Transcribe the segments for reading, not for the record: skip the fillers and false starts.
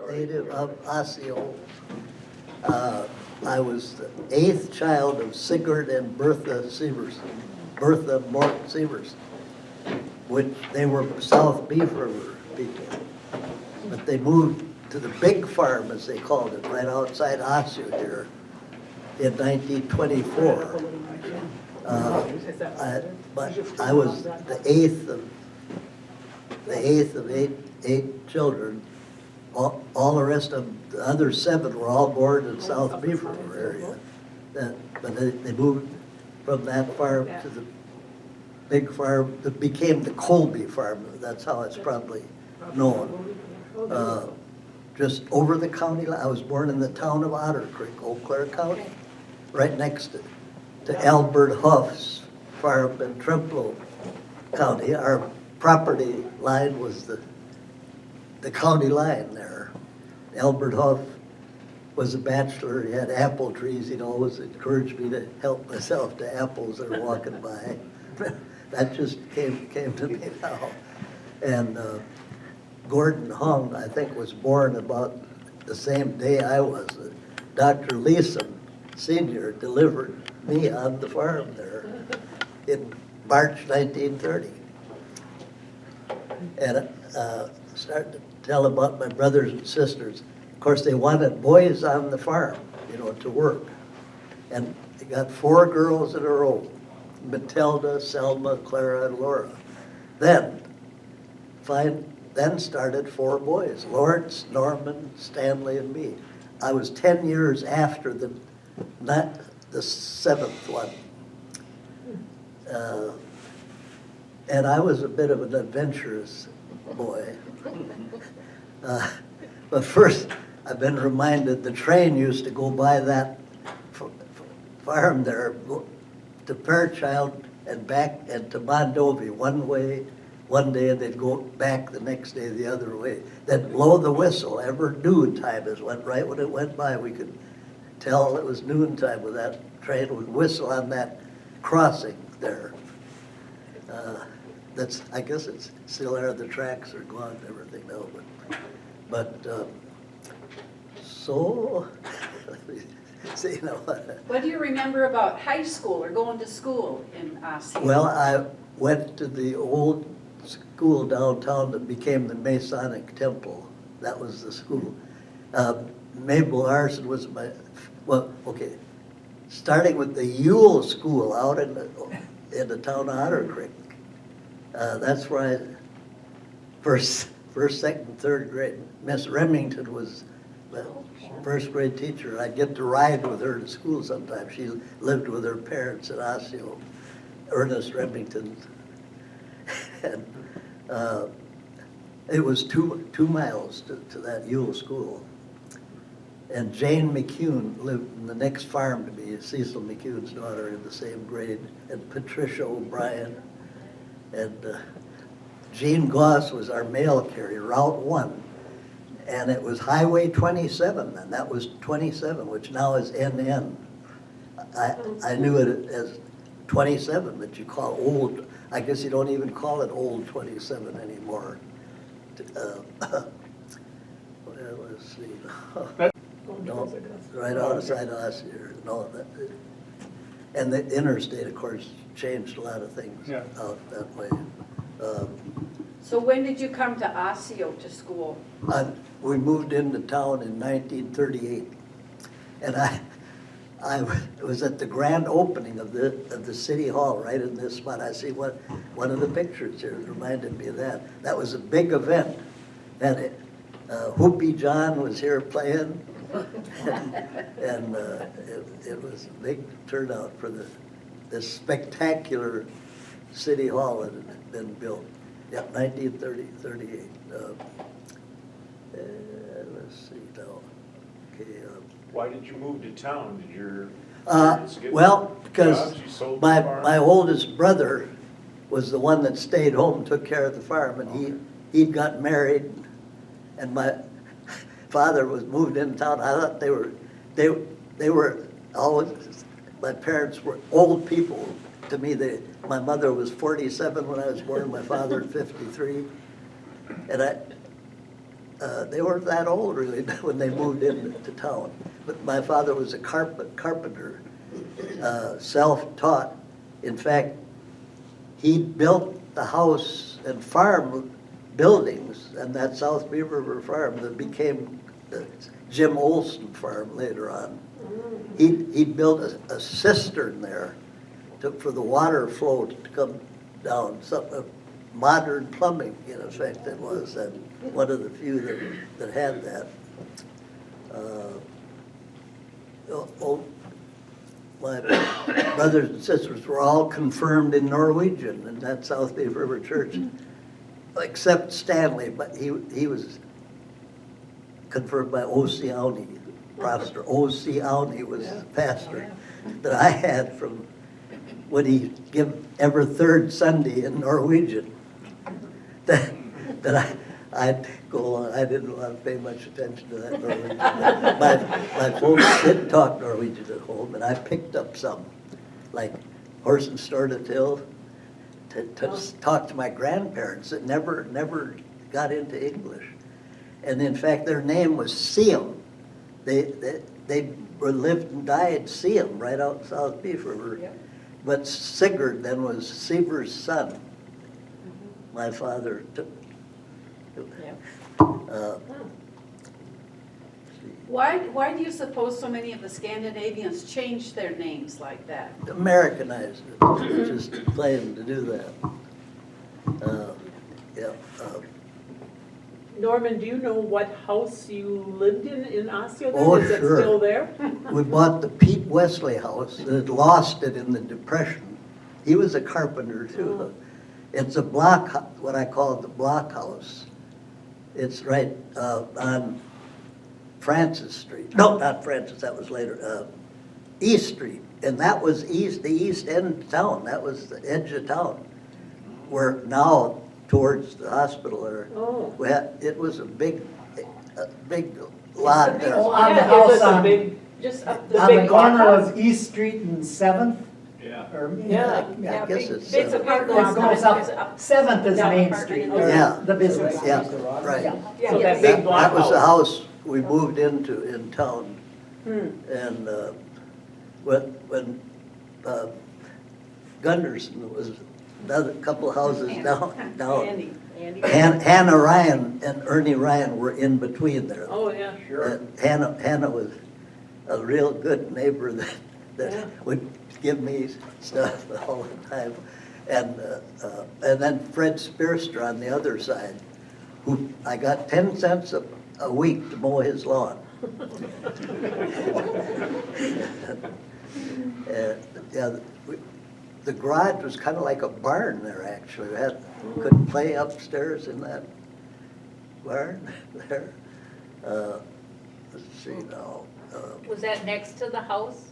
Native of Osseo. I was the 8th child of Sigurd and Bertha Severson, Bertha Mort Severson, which they were South Beef River people. But they moved to the big farm, as they called it, right outside Osseo here in 1924. But I was the eighth of eight children. All the rest of the other 7 were all born in South Beef River area. But they moved from that farm to the big farm that became the Colby farm. That's how it's probably known. Just over the county line. I was born in the town of Otter Creek, Eau Claire County, right next to Albert Huff's farm in Trempealeau County. Our property line was the county line there. Albert Huff was a bachelor. He had apple trees. He'd always encouraged me to help myself to apples that were walking by. That just came to me now. And Gordon Hung, I think, was born about the same day I was. Dr. Leeson Sr. delivered me on the farm there in March 1930. And started to tell about my brothers and sisters. Of course, they wanted boys on the farm, to work. And they got 4 girls in a row: Matilda, Selma, Clara, and Laura. Then started 4 boys: Lawrence, Norman, Stanley, and me. I was 10 years after the 7th one. And I was a bit of an adventurous boy. But first, I've been reminded the train used to go by that farm there to Fairchild and back and to Mondovi one way one day, and they'd go back the next day the other way. They'd blow the whistle. Ever noontime is right when it went by. We could tell it was noontime when that train would whistle on that crossing there. I guess it's still there. The tracks are gone and everything now. But so, let me see, What do you remember about high school or going to school in Osseo? Well, I went to the old school downtown that became the Masonic Temple. That was the school. Mabel Larson was starting with the Yule School out in the town of Otter Creek. That's where first, second, third grade. Miss Remington was the first grade teacher. I'd get to ride with her to school sometimes. She lived with her parents at Osseo, Ernest Remington. And it was two miles to that Yule School. And Jane McCune lived in the next farm to me, Cecil McCune's daughter, in the same grade, and Patricia O'Brien. And Gene Goss was our mail carrier, Route 1. And it was Highway 27 then. That was 27, which now is NN. I knew it as 27, but you call old. I guess you don't even call it Old 27 anymore. Well, let's see. No, right outside us here. No, and the interstate, of course, changed a lot of things out that way. So when did you come to Osseo to school? We moved into town in 1938, and I was at the grand opening of the city hall right in this spot. I see one of the pictures here reminded me of that. That was a big event, and Whoopie John was here playing, and it was a big turnout for this spectacular city hall that had been built. Yeah, 1938. Let's see now. Okay. Why did you move to town? Did your well, because jobs? You sold the farm? my oldest brother was the one that stayed home, took care of the farm, and he'd got married, and my father was moved into town. I thought they were always, my parents were old people to me. My mother was 47 when I was born, my father 53, and they weren't that old really when they moved into town. But my father was a carpenter, self-taught. In fact, he built the house and farm buildings and that South Beaver River farm that became the Jim Olson farm later on. He built a cistern there for the water flow to come down, some modern plumbing in effect it was, and one of the few that had that. My brothers and sisters were all confirmed in Norwegian in that South Beaver River Church, except Stanley, but he was confirmed by Osseo. Pastor Osseo was the pastor that I had from when he give every third Sunday in Norwegian. That I'd go along. I didn't want to pay much attention to that Norwegian. My folks did talk Norwegian at home, and I picked up some, like horse and store to till, to talk to my grandparents that never got into English. And in fact, their name was Seam. They lived and died Seam, right out in South Beaver River. Yep. But Sigurd then was Sever's son. My father took. Why do you suppose so many of the Scandinavians changed their names like that? Americanized it, just plain to do that. Norman, do you know what house you lived in Osseo then? Oh, Is it sure. still there? We bought the Pete Wesley house that had lost it in the Depression. He was a carpenter too. It's a block, what I call the block house. It's right on Francis Street. No, not Francis, that was later. East Street, and that was the east end of town. That was the edge of town. Where now towards the hospital there, it was a big lot there. Oh, on the Yeah, it house was a on- big, just up the On big the corner block of East Street and 7th? Yeah. Or, Yeah. I guess it's. It's a park It goes up, 7th is Down Main Park Street. and- Yeah. The business. Yeah, right. Yeah. So that Yes. big block That was the house. house we moved into in town. And when Gunderson was another couple houses down. Andy. Hannah Ryan and Ernie Ryan were in between there. Oh, yeah. And Hannah was a real good neighbor that Yeah. would give me stuff all the time. And then Fred Spearster on the other side, who I got 10 cents a week to mow his lawn. The garage was kind of like a barn there, actually. We could play upstairs in that barn there. Let's see now. Was that next to the house?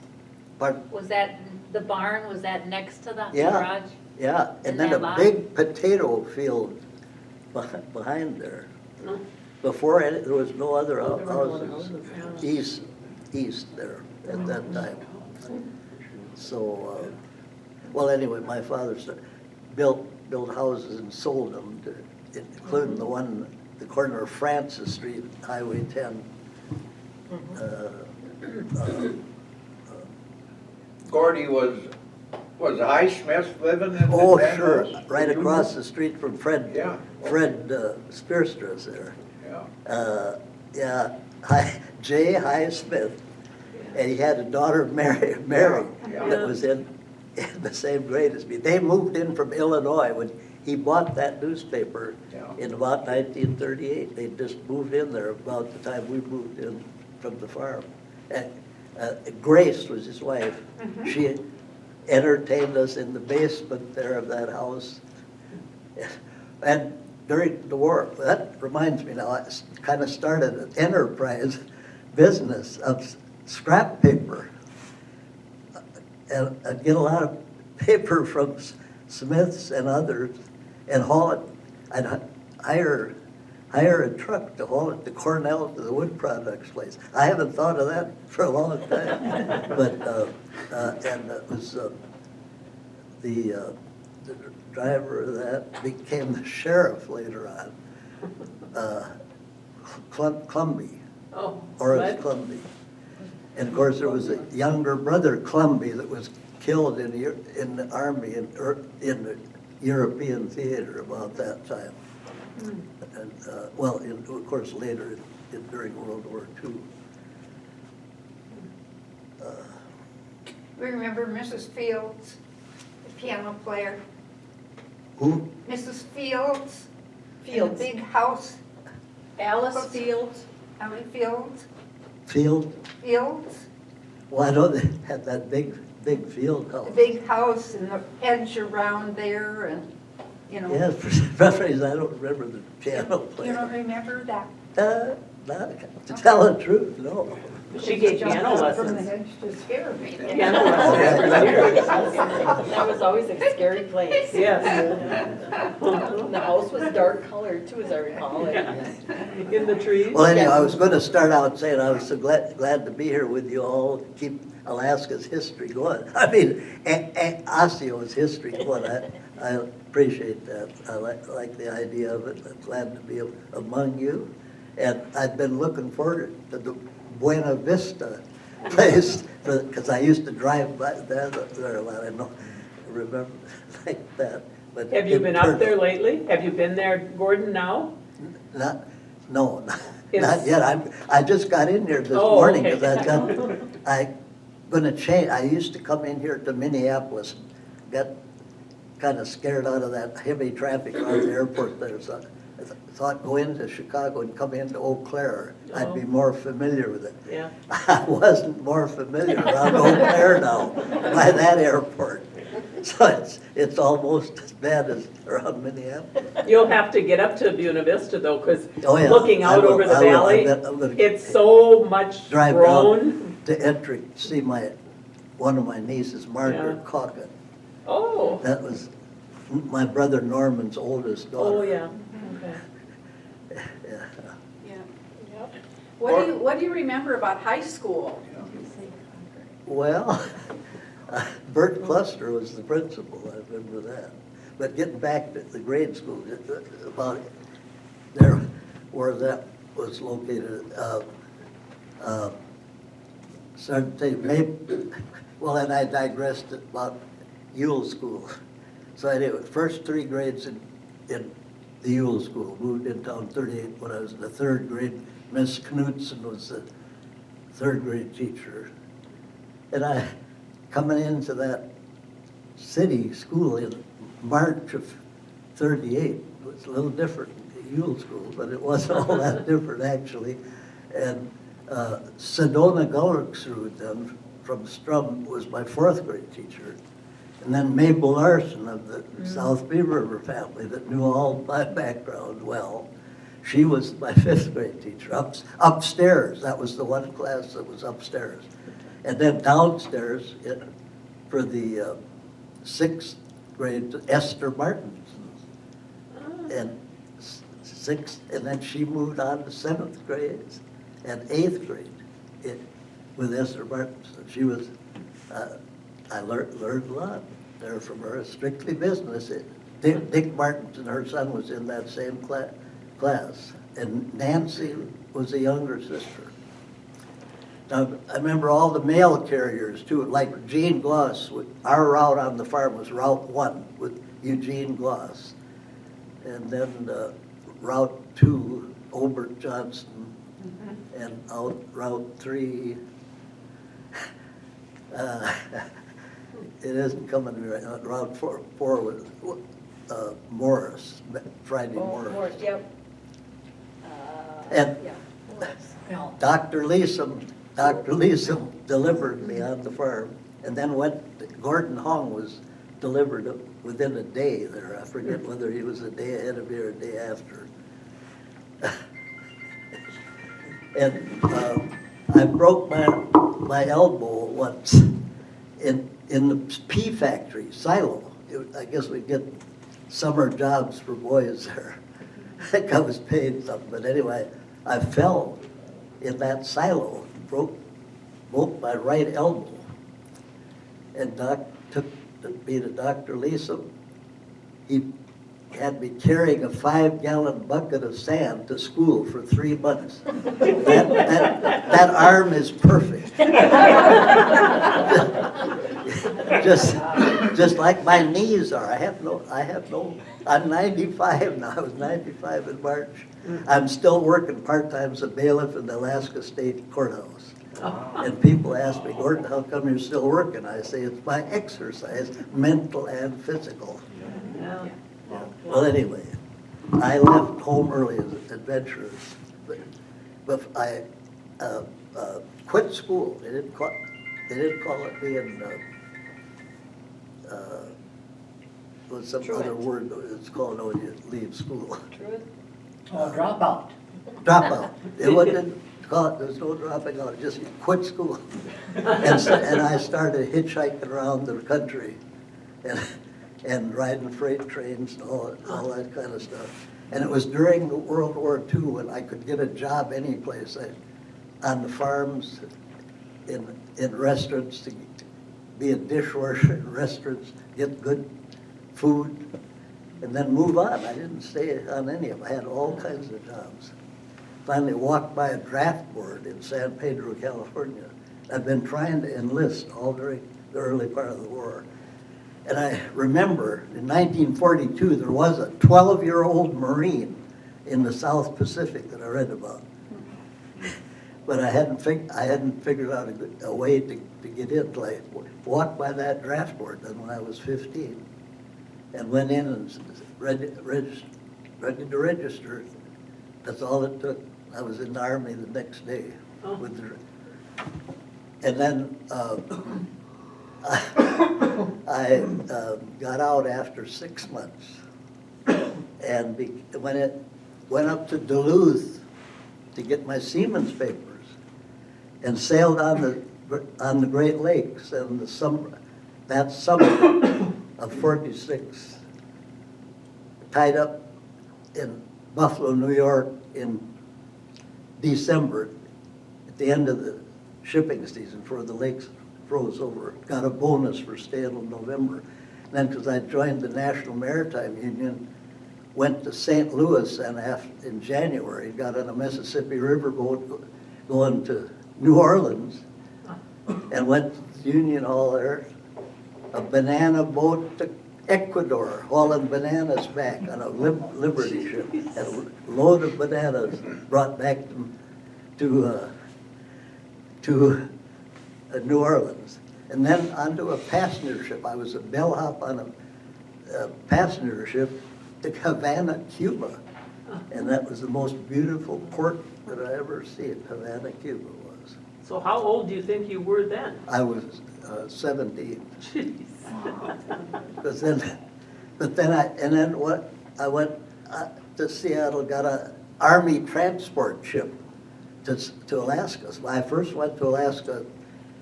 Pardon? Was that, the barn, was that next to the Yeah. garage? Yeah, and In then that a lot? big potato field behind there. Before it, there was no other houses east there at that time. So, well, anyway, my father built houses and sold them, including the one, the corner of Francis Street, Highway 10. Gordy was Highsmith living in Oh, that sure, house? right You across knew? the street from Fred Yeah. Spearstra's there. Yeah. Yeah, J. Highsmith, and he had a daughter, Mary, Yeah. that was in the same grade as me. They moved in from Illinois when he bought that newspaper Yeah. in about 1938. They just moved in there about the time we moved in from the farm. And Grace was his wife. She entertained us in the basement there of that house. And during the war, that reminds me now, I kind of started an enterprise business of scrap paper. And I'd get a lot of paper from Smiths and others and haul it. I'd hire a truck to haul it to Cornell to the wood products place. I haven't thought of that for a long time. But, and it was the driver of that became the sheriff later on, Clumby, Oh, Horace but- Clumby. And of course, there was a younger brother, Clumby, that was killed in the army in the European theater about that time. And, well, of course, later during World War II. Remember Mrs. Fields, the piano player? Who? Mrs. Fields? In Fields. the big house, Alice Fields? Ellen Fields? Field? Fields? Well, I know they had that big field The house. big house and the hedge around there and, you know. Yes, for some reason, I don't remember the piano You player. don't remember that? To tell the truth, no. She gave piano From the lessons. hedge to scare me. Piano lessons for years. That was always a scary place. Yes. And the house was dark colored too, as I recall. In the trees. Well, anyway, I was going to start out saying I was so glad to be here with you all, keep Alaska's history going. I mean, Osseo's history going. I appreciate that. I like the idea of it. I'm glad to be among you. And I've been looking forward to the Buena Vista place, because I used to drive by there a lot. I don't remember like that. But Have you it been up turned there out- lately? Have you been there, Gordon, now? No, not It's- yet. I just got in here this Oh, morning okay. because I gonna change. I used to come in here to Minneapolis, got kind of scared out of that heavy traffic around the airport there. So I thought go into Chicago and come into Eau Claire. I'd be more familiar with it. Yeah. I wasn't more familiar around Eau Claire now by that airport. So it's almost as bad as around Minneapolis. You'll have to get up to Buena Vista though, because Oh, yeah. looking I out will- over the I will. I valley, bet I'm gonna it's so much drive grown. down to Ettrick, see one of my nieces, Margaret Yeah. Calkin. Oh, That was my brother Norman's oldest daughter. oh, yeah, okay. Yeah. Yeah. What do you remember about high school? Well, Bert Cluster was the principal, I remember that. But getting back to the grade school, about there, where that was located, started to maybe, well, and I digressed about Yule School. So anyway, first 3 grades in the Yule School, moved in town 38 when I was in the 3rd grade. Miss Knudsen was the 3rd grade teacher. And I, coming into that city school in March of 38, it was a little different than Yule School, but it wasn't all that different actually. And Sedona Gullicksrud then from Strum was my 4th grade teacher. And then Mabel Larson of the South Beaver River family that knew all my background well. She was my 5th grade teacher, upstairs. That was the one class that was upstairs. And then downstairs for the 6th grade, Esther Martinson. And 6th, and then she moved on to 7th grade and 8th grade with Esther Martinson. She was, I learned a lot there from her, strictly business. Dick Martinson, her son, was in that same class. And Nancy was a younger sister. Now, I remember all the mail carriers too, like Gene Gloss. Our route on the farm was Route 1 with Eugene Gloss. And then Route 2, Obert Johnson. And out Route 3, it isn't coming to me right now. Route 4 was Morris, Friday Morris. Yep. And Yeah. No. Dr. Leeson delivered me on the farm, and then Gordon Hong was delivered within a day there. I forget whether he was a day ahead of me or a day after. And I broke my elbow once in the pea factory, silo. I guess we get summer jobs for boys there. I think I was paid something, but anyway, I fell in that silo, broke my right elbow. And Doc took me to Dr. Lisa. He had me carrying a 5-gallon bucket of sand to school for 3 months. That arm is perfect. Just like my knees are. I'm 95 now. I was 95 in March. I'm still working part-time as a bailiff in the Alaska State Courthouse. And people ask me, Gordon, how come you're still working? I say, it's my exercise, mental and physical. Yeah. Well, anyway, I left home early as adventurous, but I quit school. They didn't call it being, what's some other word it's called when you leave school? Oh, dropout. Dropout. It wasn't called, there's no dropping out, just quit school. And I started hitchhiking around the country and riding freight trains and all that kind of stuff. And it was during World War II when I could get a job any place, on the farms, in restaurants, to be a dishwasher in restaurants, get good food, and then move on. I didn't stay on any of them. I had all kinds of jobs. Finally walked by a draft board in San Pedro, California. I'd been trying to enlist all during the early part of the war. And I remember in 1942, there was a 12-year-old Marine in the South Pacific that I read about. But I hadn't figured out a way to get in till I walked by that draft board then when I was 15 and went in and ready to register. That's all it took. I was in the Army the next day. And then I got out after 6 months and went up to Duluth to get my seaman's papers and sailed on the Great Lakes. And that summer of 46, tied up in Buffalo, New York in December, at the end of the shipping season before the lakes froze over. Got a bonus for staying in November. And then because I joined the National Maritime Union, went to St. Louis and in January, got on a Mississippi River boat going to New Orleans and went to the Union Hall there. A banana boat to Ecuador, hauling bananas back on a Liberty ship. And a load of bananas brought back to New Orleans. And then onto a passenger ship. I was a bellhop on a passenger ship to Havana, Cuba. And that was the most beautiful port that I ever seen, Havana, Cuba was. So how old do you think you were then? I was 17. Jeez. I went to Seattle, got an Army transport ship to Alaska. So I first went to Alaska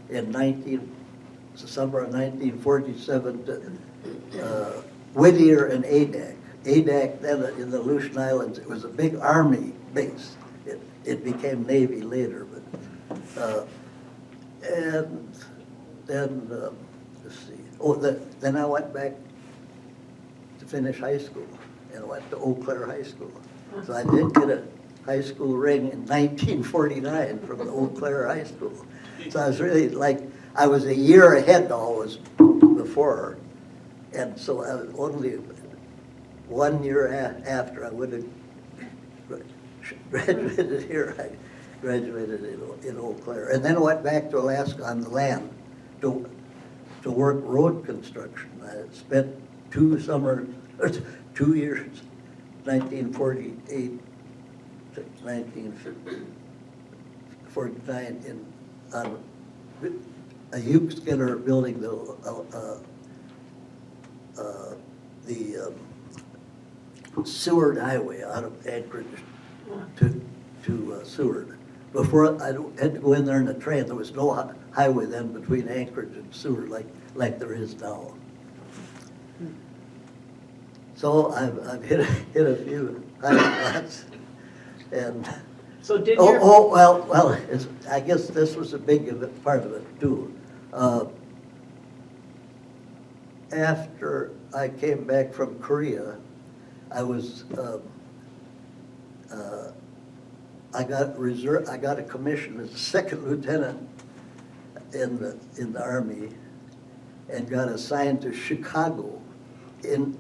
in summer of 1947 to Whittier and Adak. Adak then in the Aleutian Islands, it was a big Army base. It became Navy later, but and then let's see. Then I went back to finish high school and went to Eau Claire High School. So I did get a high school ring in 1949 from the Eau Claire High School. So I was really I was a year ahead always before, and so I was only 1 year after I would have graduated here. I graduated in Eau Claire, and then went back to Alaska on the land to work road construction. I spent 2 years, 1948 to 1949 on a Hugh Skinner building the Seward Highway out of Anchorage to Seward. Before I had to go in there in a train, there was no highway then between Anchorage and Seward like there is now. So I've hit a few high spots, and So did I guess this was a big part of it too. After I came back from Korea, I was, I got a commission as a second lieutenant in the Army and got assigned to Chicago in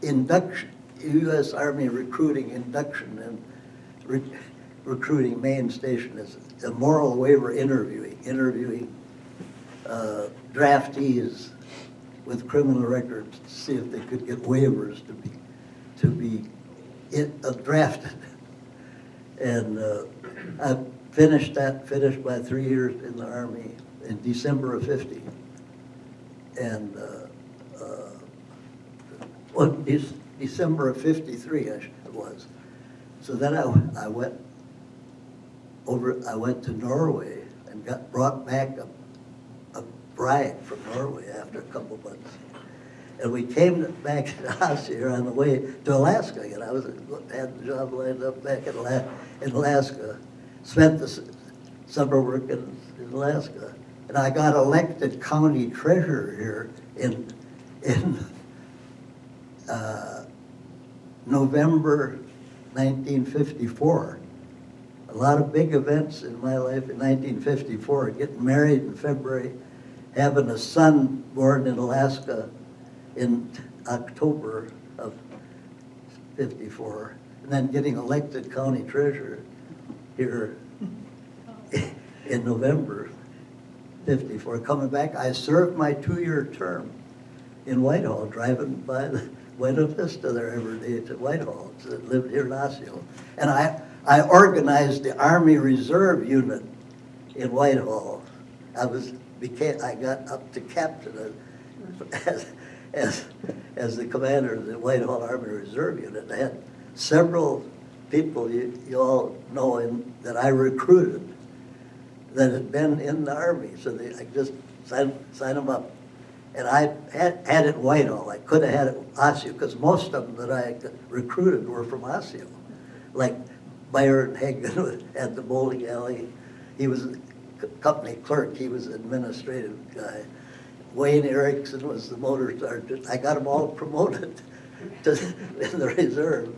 induction, U.S. Army recruiting induction and recruiting main station as a moral waiver interviewing draftees with criminal records to see if they could get waivers to be drafted. And I finished my 3 years in the Army in December of '50. And December of '53 it was. So then I went to Norway and brought back a bride from Norway after a couple months. And we came back to Osseo on the way to Alaska again. I had the job lined up back in Alaska. Spent the summer working in Alaska. And I got elected county treasurer here in November 1954. A lot of big events in my life in 1954. Getting married in February, having a son born in Alaska in October of '54, and then getting elected county treasurer here in November '54. Coming back, I served my 2-year term in Whitehall, driving by the Buena Vista there every day to Whitehall. So I lived here in Osseo. And I organized the Army Reserve Unit in Whitehall. I got up to captain as the commander of the Whitehall Army Reserve Unit. I had several people you all know that I recruited that had been in the Army, so I just signed them up. And I had it in Whitehall. I could have had it in Osseo, because most of them that I recruited were from Osseo. Like Byron Hagan at the bowling alley. He was a company clerk. He was an administrative guy. Wayne Erickson was the motor sergeant. I got them all promoted in the reserve.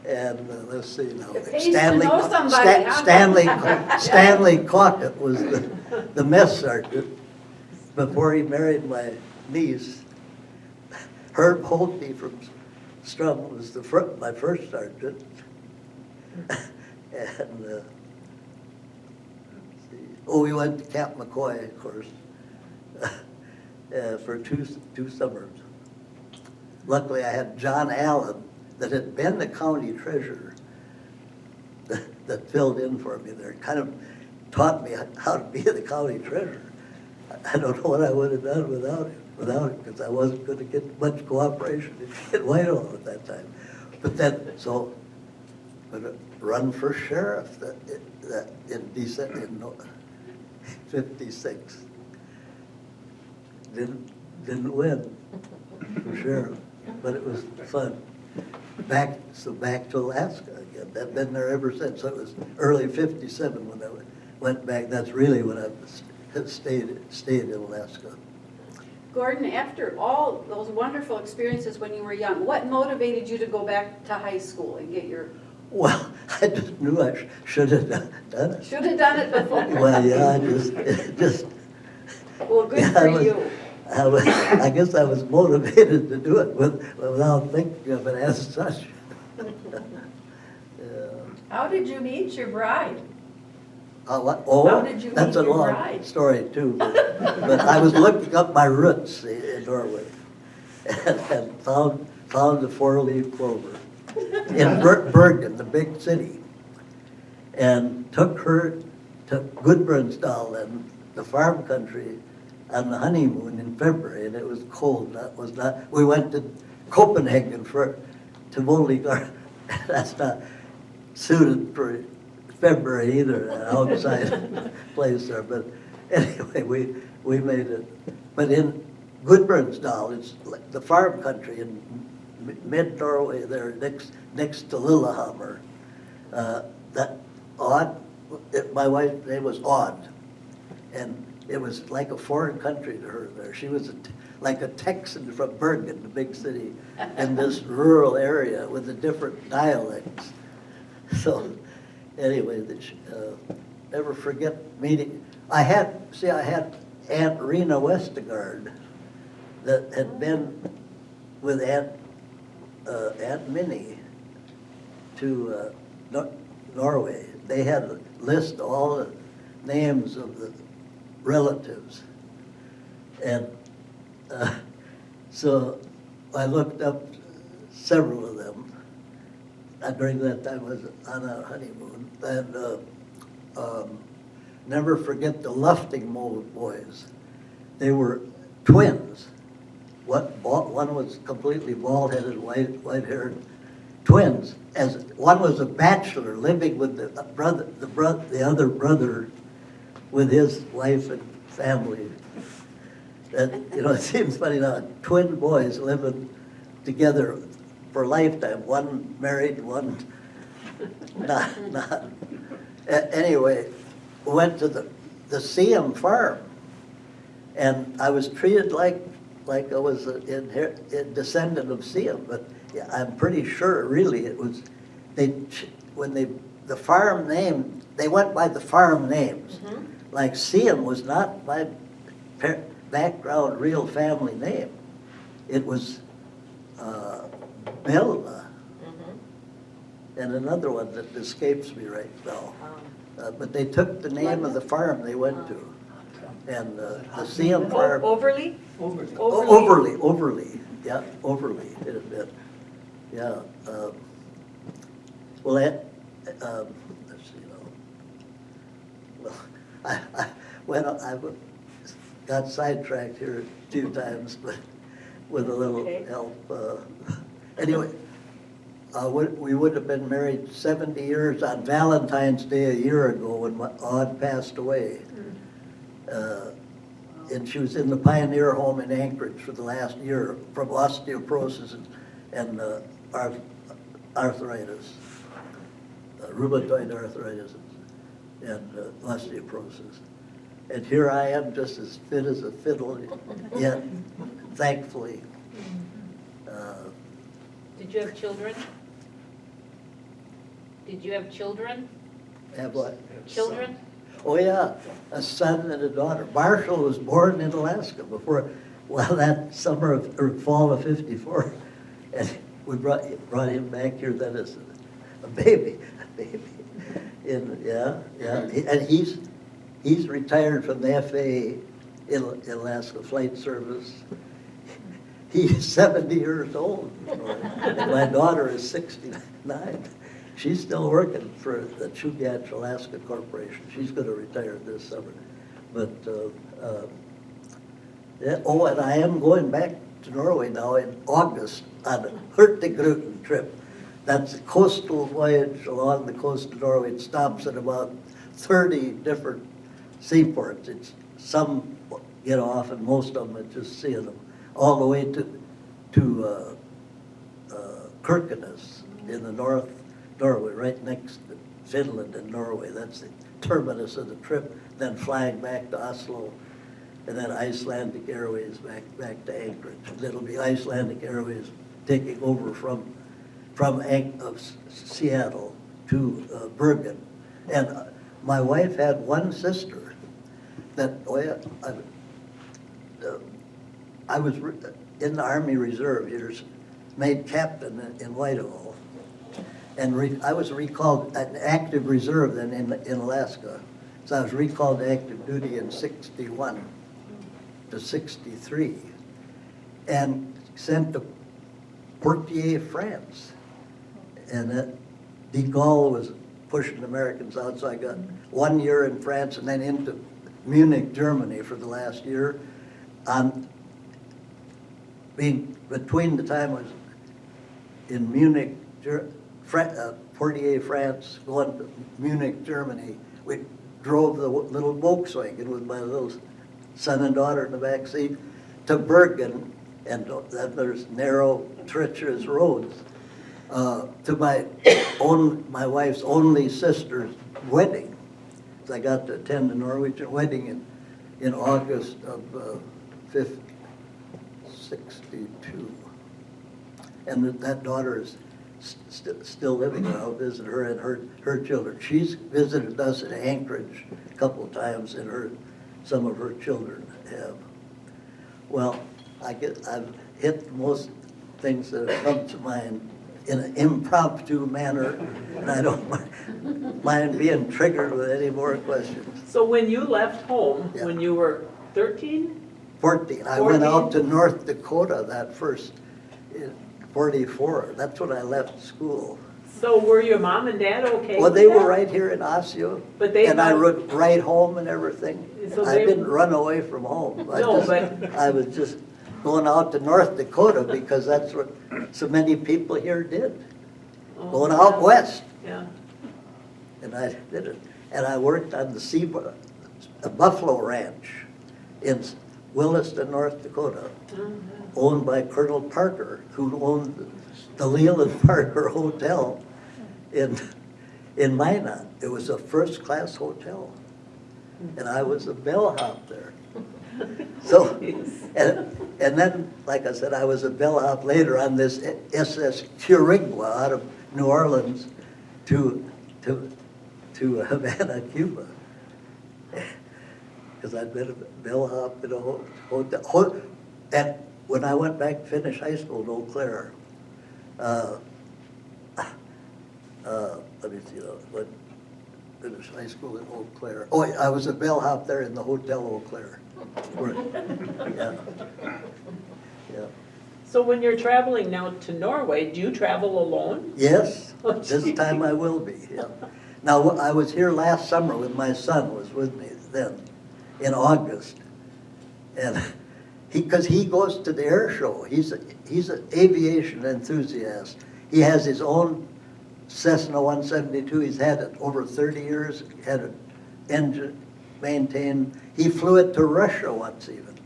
And let's see now. It pays to know somebody, huh? Stanley Crockett was the mess sergeant before he married my niece. Herb Holtby from Strum was my first sergeant. And let's see. Oh, we went to Camp McCoy, of course, for two summers. Luckily, I had John Allen, that had been the county treasurer, that filled in for me there. Kind of taught me how to be the county treasurer. I don't know what I would have done without it, because I wasn't going to get much cooperation in Whitehall at that time. But then, so, but run for sheriff in December, in '56. Didn't win for sheriff, but it was fun. Back to Alaska again. I've been there ever since. So it was early '57 when I went back. That's really when I stayed in Alaska. Gordon, after all those wonderful experiences when you were young, what motivated you to go back to high school and get your... Well, I just knew I should have done it. Should have done it before. Well, yeah, I just Well, good for you. I guess I was motivated to do it without thinking of it as such. Yeah. How did you meet your bride? Oh, How did you that's meet a your long bride? story too. But I was looking up my roots in Norway and found the 4-leaf clover in Bergen, the big city, and took her to Gudbrandsdal and the farm country on the honeymoon in February, and it was cold. We went to Copenhagen to Vollegar. That's not suited for February either, an outside place there. But anyway, we made it. But in Gudbrandsdal, it's like the farm country in mid-Norway there, next to Lillehammer. My wife's name was Odd. And it was like a foreign country to her there. She was like a Texan from Bergen, the big city, in this rural area with the different dialects. So, anyway, never forget meeting. I had Aunt Rena Westergaard that had been with Aunt Minnie to Norway. They had a list of all the names of the relatives. And so I looked up several of them. During that time I was on a honeymoon. And never forget the Luftingmo boys. They were twins. One was completely bald-headed, white-haired, twins. As one was a bachelor living with the other brother, with his wife and family. And, you know, it seems funny now, twin boys living together for a lifetime. One married, one not. Anyway, went to the Seam farm, and I was treated like I was a descendant of Seam, but yeah, I'm pretty sure really it was, the farm name, they went by the farm names. Mm-hmm. Like Seam was not my background real family name. It was Belma, and another one that escapes me right now. But they took the name of the farm they went to. And the Seam farm. Overly? Overly, yeah, Overly, it had been. Yeah. Well, let's see, I got sidetracked here a few times, but with a little help. Anyway, we would have been married 70 years on Valentine's Day a year ago when my aunt passed away. And she was in the Pioneer Home in Anchorage for the last year from osteoporosis and arthritis, rheumatoid arthritis and osteoporosis. And here I am just as fit as a fiddle, yet thankfully. Did you have children? Did you have children? Have what? Children? Oh, yeah, a son and a daughter. Marshall was born in Alaska that summer or fall of '54. And we brought him back here then as a baby. And he's retired from the FAA in Alaska Flight Service. He's 70 years old. And my daughter is 69. She's still working for the Chugach Alaska Corporation. She's going to retire this summer. But, and I am going back to Norway now in August on a Hurtigruten trip. That's a coastal voyage along the coast of Norway. It stops at about 30 different seaports. Some get off, and most of them are just seeing them, all the way to Kirkenes in the North Norway, right next to Finland and Norway. That's the terminus of the trip. Then flying back to Oslo, and then Icelandic Airways back to Anchorage. And it'll be Icelandic Airways taking over from Seattle to Bergen. And my wife had one sister that I was in the Army Reserve years, made captain in Whitehall. And I was recalled an active reserve then in Alaska. So I was recalled to active duty in '61 to '63 and sent to Poitiers, France. And de Gaulle was pushing the Americans out, so I got 1 year in France and then into Munich, Germany for the last year. Between the time I was in Munich, Poitiers, France, going to Munich, Germany, we drove the little Volkswagen with my little son and daughter in the back seat to Bergen, and then there's narrow, treacherous roads, to my wife's only sister's wedding. So I got to attend the Norwegian wedding in August of 62. And that daughter is still living there. I'll visit her and her children. She's visited us in Anchorage a couple of times, and some of her children have. Well, I've hit most things that have come to mind in an impromptu manner, and I don't mind being triggered with any more questions. So when you left home, Yeah. when you were 13? 14. I went 14? out to North Dakota that first, in 44. That's when I left school. So were your mom and dad okay Well, with they were that? right here in Osseo. But they And I thought- rode right home and everything. So I they- didn't run away from home. No, but- I was just going out to North Dakota because that's what so many people here did. Oh, Going out west. Yeah. And I did it. And I worked on a buffalo ranch in Williston, North Dakota, owned by Colonel Parker, who owned the Leland Parker Hotel in Minot. It was a first-class hotel. And I was a bellhop there. So, and then, like I said, I was a bellhop later on this SS Curigua out of New Orleans to Havana, Cuba. Because I'd been a bellhop in a hotel. And when I went back to finish high school in Eau Claire, let me see, what finished high school in Eau Claire. Oh, I was a bellhop there in the Hotel Eau Claire. Yeah. Yeah. So when you're traveling now to Norway, do you travel alone? Yes, Oh, this gee. time I will be, yeah. Now, I was here last summer with my son, was with me then, in August. And because he goes to the air show, he's an aviation enthusiast. He has his own Cessna 172, he's had it over 30 years, had an engine maintained. He flew it to Russia once even,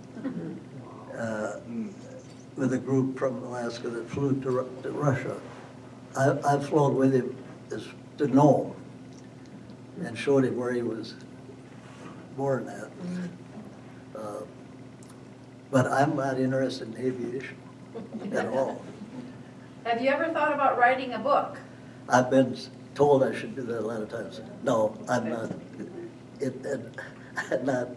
with a group from Alaska that flew to Russia. I've flown with him to Nome and showed him where he was born at. But I'm not interested in aviation at all. Have you ever thought about writing a book? I've been told I should do that a lot of times. No, I'm not. I'm not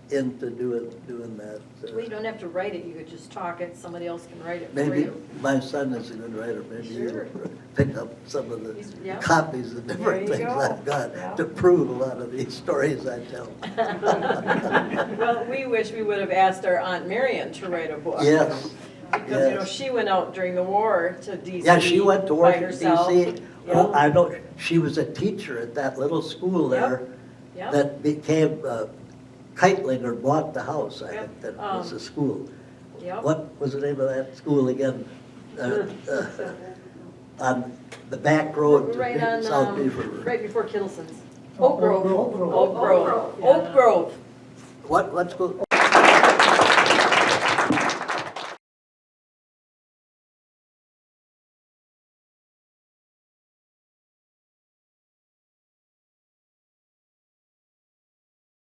into doing that. Well, you don't have to write it, you could just talk it, somebody else can write it for Maybe you. my son is a good writer. Maybe Sure. he'll pick up some of the Yeah. copies of different There you things go. I've got Yeah. to prove a lot of these stories I tell. Well, we wish we would have asked our Aunt Marion to write a book. Yes. Because, yes. she went out during the war to DC. Yeah, she went to work by in herself. DC. Yeah. Oh, I know, she was a teacher at that little school there Yep. that became, Keitlinger bought the house, I Yep. think, that was the school. Yep. What was the name of that school again? On the back road to Right on, South Beaver. right before Kittelson's. Oak Grove. Oak Grove. Oak Grove. What school?